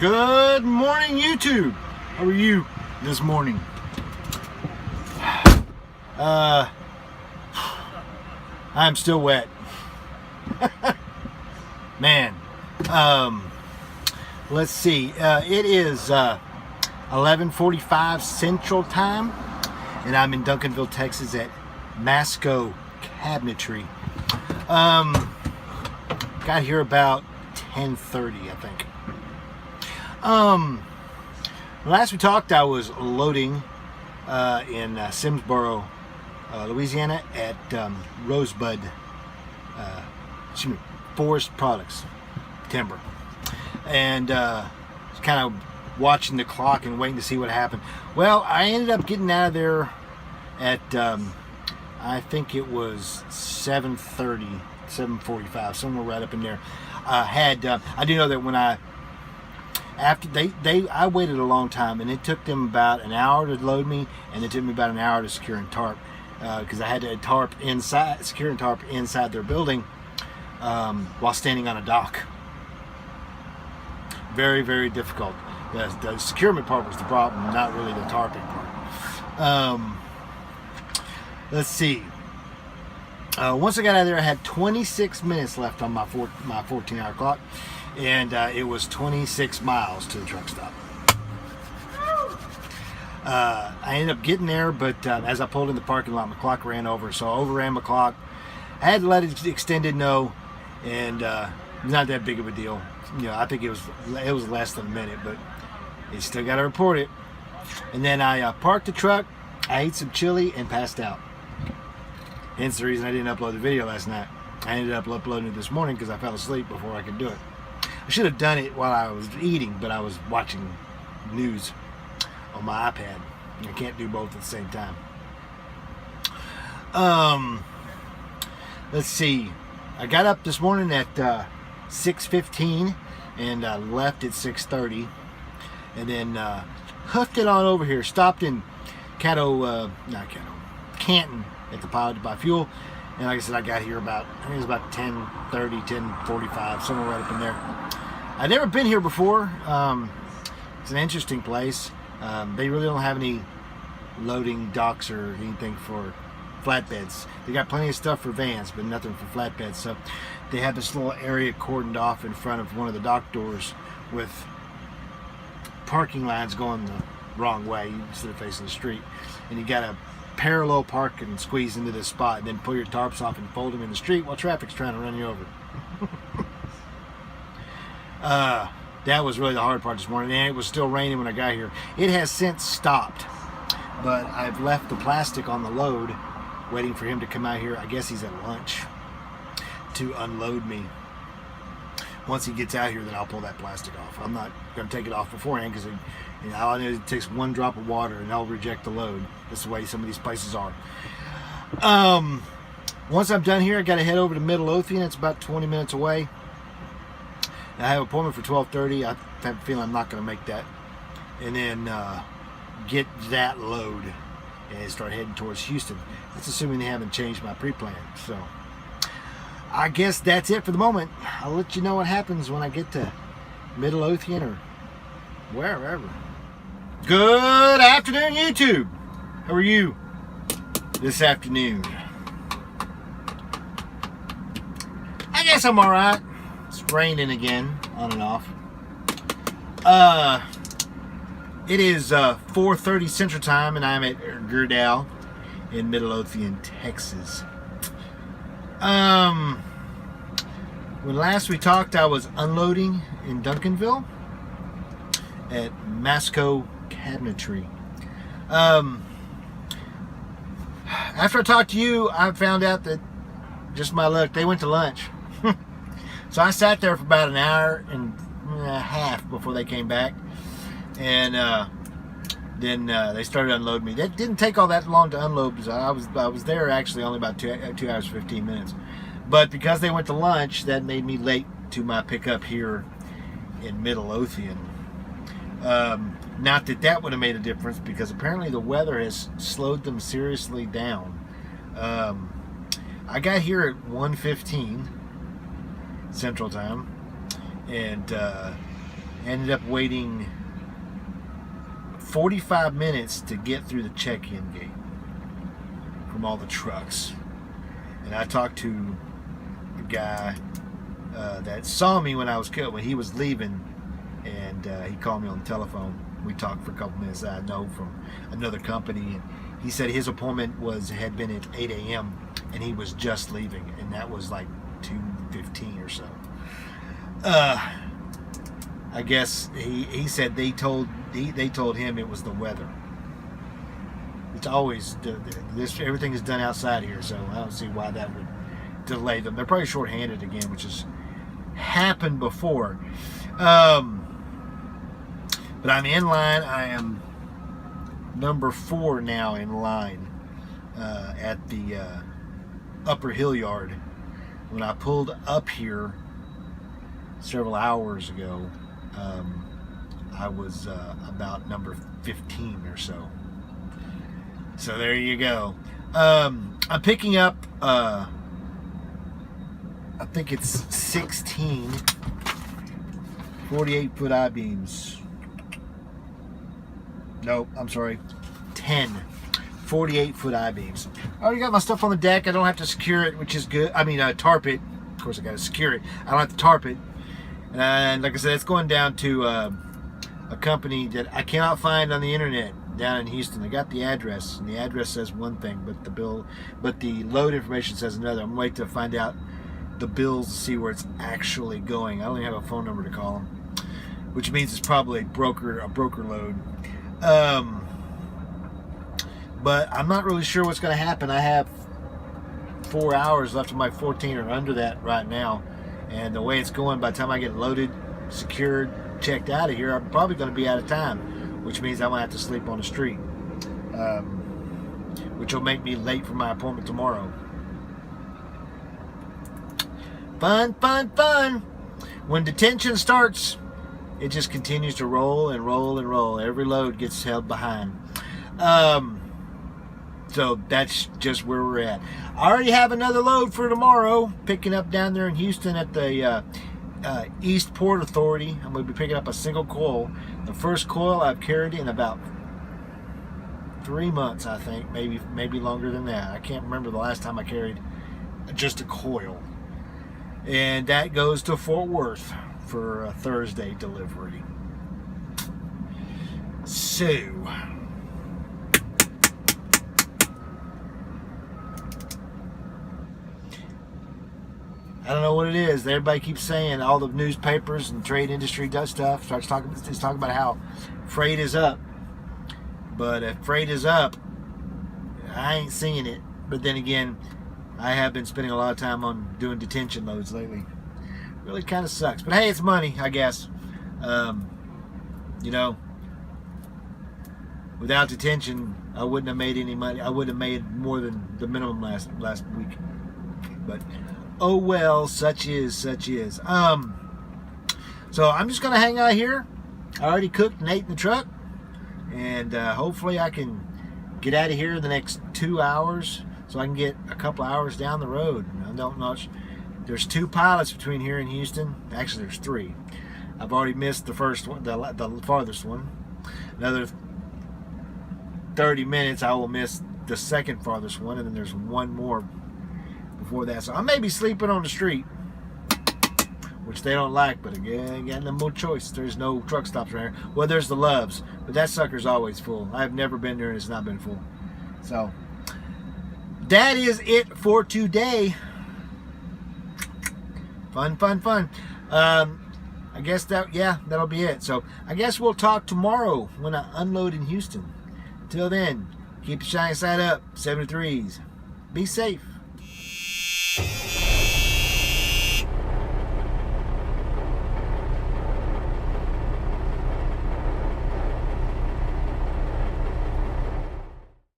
Good morning, YouTube. How are you this morning? I'm still wet. Man. Let's see. It is 11:45 Central Time, and I'm in Duncanville, Texas at Masco Cabinetry. Got here about 10:30, I think. Last we talked, I was loading in Simsboro, Louisiana at Rosebud, Forest Products, Timber, and kind of watching the clock and waiting to see what happened. Well, I ended up getting out of there at I think it was 7:30, 7:45, somewhere right up in there. I do know that when I waited a long time, and it took them about an hour to load me, and it took me about an hour to secure and tarp, because I had to secure and tarp inside their building while standing on a dock. Very, very difficult. The securement part was the problem, not really the tarping part. Let's see. Once I got out of there, I had 26 minutes left on my 14-hour clock, and it was 26 miles to the truck stop. I ended up getting there, but as I pulled in the parking lot, my clock ran over, so I overran my clock. I had to let it extended know, and it's not that big of a deal. You know, I think it was less than a minute, but you still got to report it. And then I parked the truck, I ate some chili, and passed out. Hence the reason I didn't upload the video last night. I ended up uploading it this morning because I fell asleep before I could do it. I should have done it while I was eating, but I was watching news on my iPad. I can't do both at the same time. Let's see. I got up this morning at 6:15 and left at 6:30, and then hoofed it on over here. Stopped in Canton at the pilot to buy fuel, and like I said, I got here about, I think it was about 10:30, 10:45, somewhere right up in there. I've never been here before. It's an interesting place. They really don't have any loading docks or anything for flatbeds. They got plenty of stuff for vans, but nothing for flatbeds. So they have this little area cordoned off in front of one of the dock doors with parking lines going the wrong way instead of facing the street, and you got to parallel park and squeeze into this spot, and then pull your tarps off and fold them in the street while traffic's trying to run you over. That was really the hard part this morning, and it was still raining when I got here. It has since stopped, but I've left the plastic on the load waiting for him to come out here. I guess he's at lunch, to unload me. Once he gets out here, then I'll pull that plastic off. I'm not going to take it off beforehand, because all I know is it takes one drop of water and I'll reject the load. That's the way some of these places are. Once I'm done here, I got to head over to Midlothian. It's about 20 minutes away. I have an appointment for 12:30. I have a feeling I'm not going to make that. And then get that load and start heading towards Houston. That's assuming they haven't changed my pre-plan. So I guess that's it for the moment. I'll let you know what happens when I get to Midlothian or wherever. Good afternoon, YouTube. How are you this afternoon? I guess I'm all right. It's raining again, on and off. It is 4:30 Central Time, and I'm at Gerdau in Midlothian, Texas. When last we talked, I was unloading in Duncanville at Masco Cabinetry. After I talked to you, I found out that, just my luck, they went to lunch. So I sat there for about an hour and a half before they came back, and then they started unloading me. That didn't take all that long to unload, because I was there actually only about 2 hours 15 minutes. But because they went to lunch, that made me late to my pickup here in Midlothian. Not that that would have made a difference, because apparently the weather has slowed them seriously down. I got here at 1:15 Central Time, and Ended up waiting 45 minutes to get through the check-in gate from all the trucks. And I talked to a guy that saw me when he was leaving, and he called me on the telephone. We talked for a couple minutes that I know from another company, and he said his appointment had been at 8 a.m. and he was just leaving, and that was like 2:15 or so. I guess he said they told him it was the weather. It's always everything is done outside here, so I don't see why that would delay them. They're probably short-handed again, which has happened before. But I'm in line. I am number 4 now in line at the Upper Hill Yard. When I pulled up here several hours ago, I was about number 15 or so. So there you go. I'm picking up, I think it's 16 48-foot I-beams. Nope, I'm sorry, 10 48-foot I-beams. I already got my stuff on the deck. I don't have to secure it, which is good. I mean, tarp it. Of course, I got to secure it. I don't have to tarp it. And like I said, it's going down to a company that I cannot find on the internet down in Houston. I got the address, and the address says one thing, but the load information says another. I'm waiting to find out the bills to see where it's actually going. I don't even have a phone number to call them, which means it's probably a broker load. But I'm not really sure what's going to happen. I have 4 hours left of my 14 or under that right now, and the way it's going, by the time I get loaded, secured, checked out of here, I'm probably going to be out of time, which means I'm going to have to sleep on the street, which will make me late for my appointment tomorrow. Fun, fun, fun. When detention starts, it just continues to roll and roll and roll. Every load gets held behind. So that's just where we're at. I already have another load for tomorrow, picking up down there in Houston at the East Port Authority. I'm going to be picking up a single coil. The first coil I've carried in about 3 months, I think, maybe longer than that. I can't remember the last time I carried just a coil. And that goes to Fort Worth for a Thursday delivery. So I don't know what it is. Everybody keeps saying, all the newspapers and trade industry does stuff, starts talking about how freight is up. But if freight is up, I ain't seeing it. But then again, I have been spending a lot of time on doing detention loads lately. Really kind of sucks. But hey, it's money, I guess. You know, without detention, I wouldn't have made any money. I wouldn't have made more than the minimum last week. But oh well, such is. So I'm just gonna hang out here. I already cooked and ate in the truck, and hopefully I can get out of here in the next 2 hours, so I can get a couple hours down the road. I don't know. There's 2 pilots between here and Houston. Actually, there's 3. I've already missed the first one, the farthest one. Another 30 minutes, I will miss the second farthest one, and then there's one more before that. So I may be sleeping on the street, which they don't like, but again, got no more choice. There's no truck stops around here. Well, there's the Loves, but that sucker's always full. I've never been there and it's not been full. So that is it for today. Fun. I guess that'll be it. So I guess we'll talk tomorrow when I unload in Houston. Till then, keep the shining side up. 73s. Be safe.